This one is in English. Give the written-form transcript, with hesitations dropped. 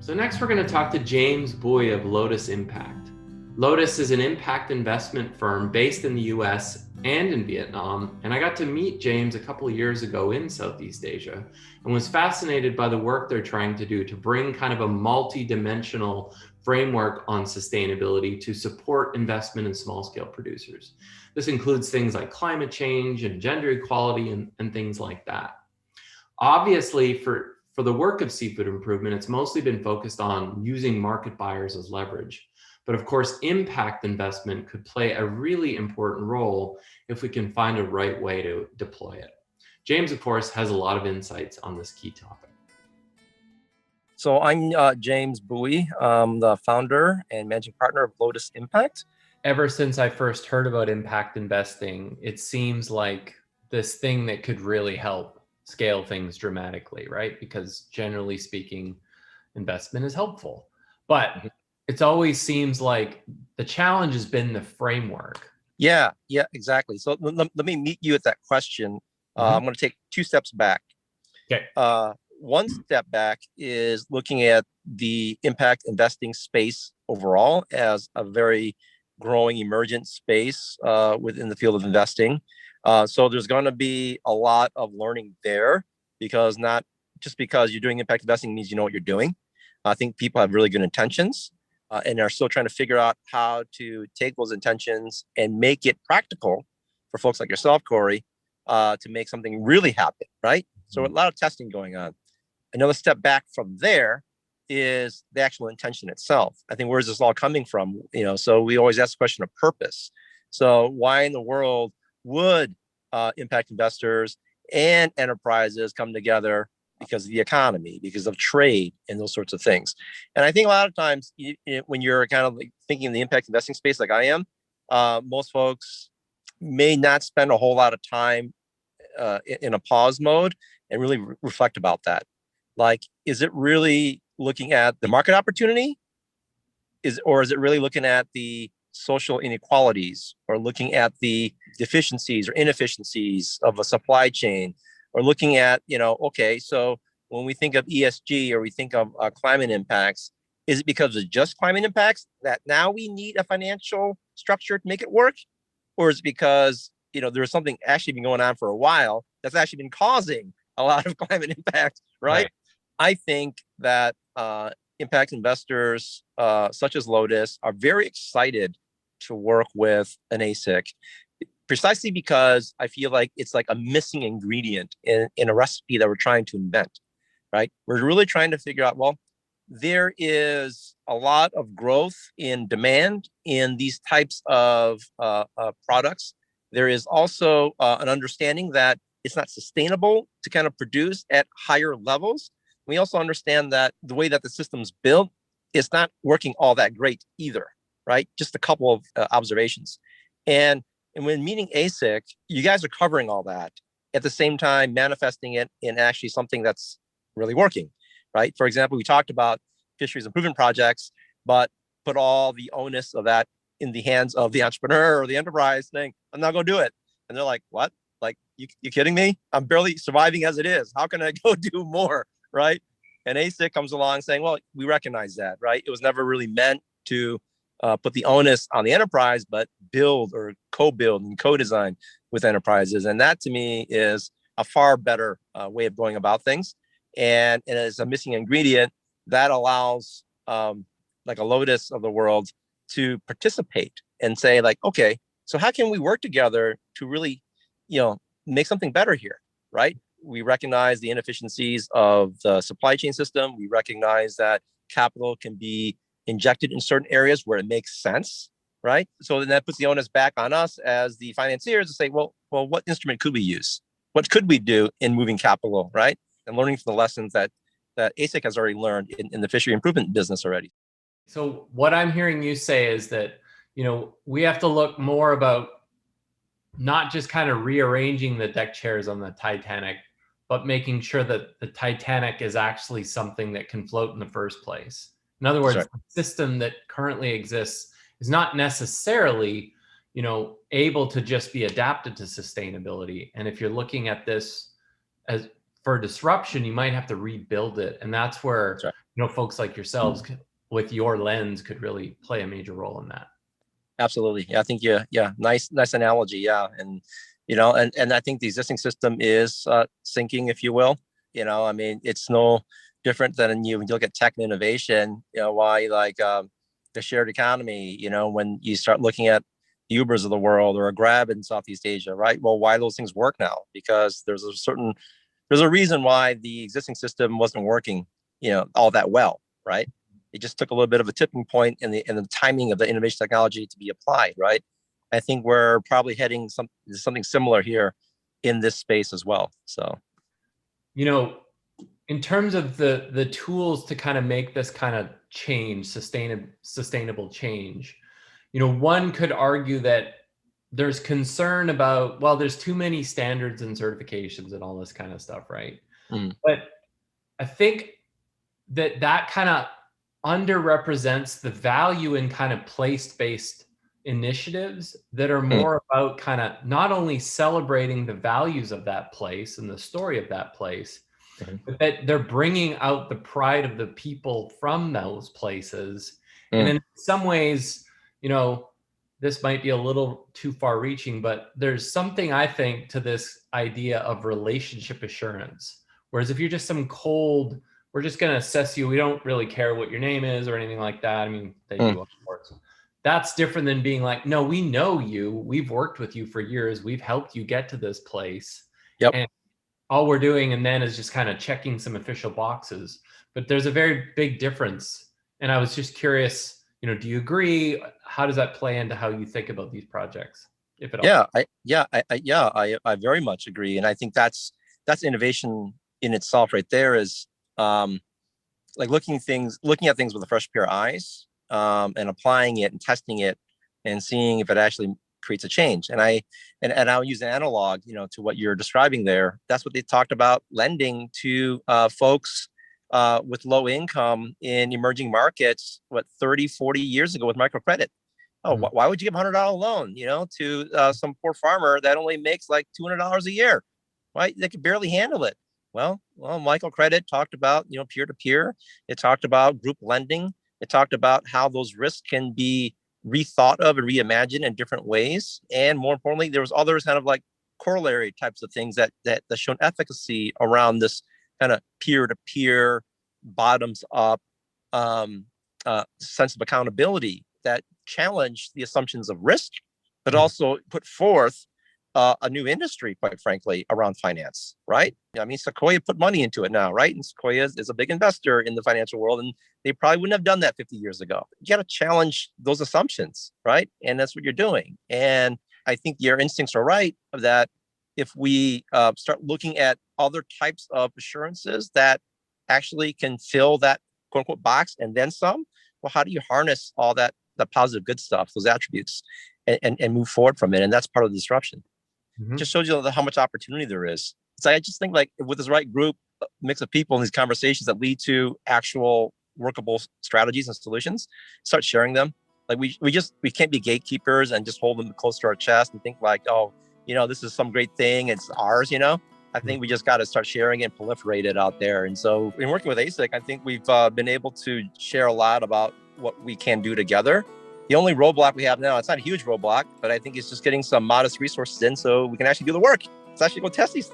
So next we're going to talk to James Bui of Lotus Impact. Lotus is an impact investment firm based in the US and in Vietnam, and I got to meet James a couple of years ago in Southeast Asia and was fascinated by the work they're trying to do to bring kind of a multi-dimensional framework on sustainability to support investment in small-scale producers. This includes things like climate change and gender equality and things like that. Obviously, for the work of seafood improvement, it's mostly been focused on using market buyers as leverage. But of course, impact investment could play a really important role if we can find a right way to deploy it. James, of course, has a lot of insights on this key topic. So I'm James Bui. I'm the founder and managing partner of Lotus Impact. Ever since I first heard about impact investing, it seems like this thing that could really help scale things dramatically, right? Because generally speaking, investment is helpful. But it always seems like the challenge has been the framework. Yeah, exactly. So let me meet you at that question. I'm going to take 2 steps back. Okay. One step back is looking at the impact investing space overall as a very growing emergent space within the field of investing. So there's going to be a lot of learning there, because not just because you're doing impact investing means you know what you're doing. I think people have really good intentions and are still trying to figure out how to take those intentions and make it practical for folks like yourself, Corey, to make something really happen, right? So a lot of testing going on. Another step back from there is the actual intention itself. I think, where's this all coming from? So we always ask the question of purpose. So why in the world would impact investors and enterprises come together? Because of the economy, because of trade, and those sorts of things. And I think a lot of times when you're kind of like thinking in the impact investing space like I am, most folks may not spend a whole lot of time in a pause mode and really reflect about that. Like, is it really looking at the market opportunity? Or is it really looking at the social inequalities, or looking at the deficiencies or inefficiencies of a supply chain, or looking at, okay, so when we think of ESG or we think of climate impacts, is it because of just climate impacts that now we need a financial structure to make it work? Or is it because, there's something actually been going on for a while that's actually been causing a lot of climate impact, right? I think that impact investors such as Lotus are very excited to work with an ASIC, precisely because I feel like it's like a missing ingredient in a recipe that we're trying to invent, right? We're really trying to figure out, well, there is a lot of growth in demand in these types of products. There is also an understanding that it's not sustainable to kind of produce at higher levels. We also understand that the way that the system's built is not working all that great either, right? Just a couple of observations. And when meeting ASIC, you guys are covering all that at the same time, manifesting it in actually something that's really working, right? For example, we talked about fisheries improvement projects, but put all the onus of that in the hands of the entrepreneur or the enterprise, saying, I'm not going to do it. And they're like, what? Like, you kidding me? I'm barely surviving as it is. How can I go do more, right? And ASIC comes along saying, well, we recognize that, right? It was never really meant to put the onus on the enterprise, but build or co-build and co-design with enterprises. And that to me is a far better way of going about things. And as a missing ingredient that allows like a Lotus of the world to participate and say like, okay, so how can we work together to really, make something better here, right? We recognize the inefficiencies of the supply chain system. We recognize that capital can be injected in certain areas where it makes sense, right? So then that puts the onus back on us as the financiers to say, well, what instrument could we use? What could we do in moving capital, right? And learning from the lessons that ASIC has already learned in the fishery improvement business already. So what I'm hearing you say is that, we have to look more about not just kind of rearranging the deck chairs on the Titanic, but making sure that the Titanic is actually something that can float in the first place. In other words, the system that currently exists is not necessarily, able to just be adapted to sustainability. And if you're looking at this as for disruption, you might have to rebuild it. And that's where, That's right. folks like yourselves with your lens could really play a major role in that. Absolutely. Yeah, I think nice analogy. Yeah. And and I think the existing system is sinking, if you will. I mean, it's no different than when you look at tech and innovation, why like the shared economy, when you start looking at the Ubers of the world or a Grab in Southeast Asia, right? Well, why those things work now? Because there's a reason why the existing system wasn't working, all that well, right? It just took a little bit of a tipping point in the timing of the innovation technology to be applied, right? I think we're probably heading something similar here in this space as well. So, in terms of the tools to kind of make this kind of change, sustainable change, one could argue that there's concern about, well, there's too many standards and certifications and all this kind of stuff, right? But I think that kind of underrepresents the value in kind of place-based initiatives that are more about kind of not only celebrating the values of that place and the story of that place, but that they're bringing out the pride of the people from those places. And in some ways, this might be a little too far reaching, but there's something, I think, to this idea of relationship assurance. Whereas if you're just some cold, we're just going to assess you, we don't really care what your name is or anything like that. I mean, they do, of course. That's different than being like, no, we know you. We've worked with you for years. We've helped you get to this place. Yep. And all we're doing and then is just kind of checking some official boxes. But there's a very big difference. And I was just curious, do you agree? How does that play into how you think about these projects, if at all? I very much agree. And I think that's innovation in itself right there, is like looking at things with a fresh pair of eyes, and applying it and testing it and seeing if it actually creates a change. And I'll use an analog, to what you're describing there. That's what they talked about lending to folks with low income in emerging markets, 30, 40 years ago with microcredit. Why would you give $100 loan, to some poor farmer that only makes like $200 a year, right? They could barely handle it. Well, microcredit talked about, peer-to-peer. It talked about group lending. It talked about how those risks can be rethought of and reimagined in different ways. And more importantly, there was others kind of like corollary types of things that shown efficacy around this kind of peer-to-peer, bottoms-up sense of accountability that challenged the assumptions of risk, but also put forth a new industry, quite frankly, around finance, right? I mean, Sequoia put money into it now, right? And Sequoia is a big investor in the financial world, and they probably wouldn't have done that 50 years ago. You got to challenge those assumptions, right? And that's what you're doing. And I think your instincts are right of that. If we start looking at other types of assurances that actually can fill that quote unquote box and then some, well, how do you harness all that, the positive good stuff, those attributes, and move forward from it? And that's part of the disruption. It just shows you how much opportunity there is. So I just think like with this right group, mix of people in these conversations that lead to actual workable strategies and solutions, start sharing them. Like we can't be gatekeepers and just hold them close to our chest and think like, oh, this is some great thing, it's ours, I think we just got to start sharing it and proliferate it out there. And so in working with ASIC, I think we've been able to share a lot about what we can do together. The only roadblock we have now, it's not a huge roadblock, but I think it's just getting some modest resources in so we can actually do the work. Let's actually go test these things.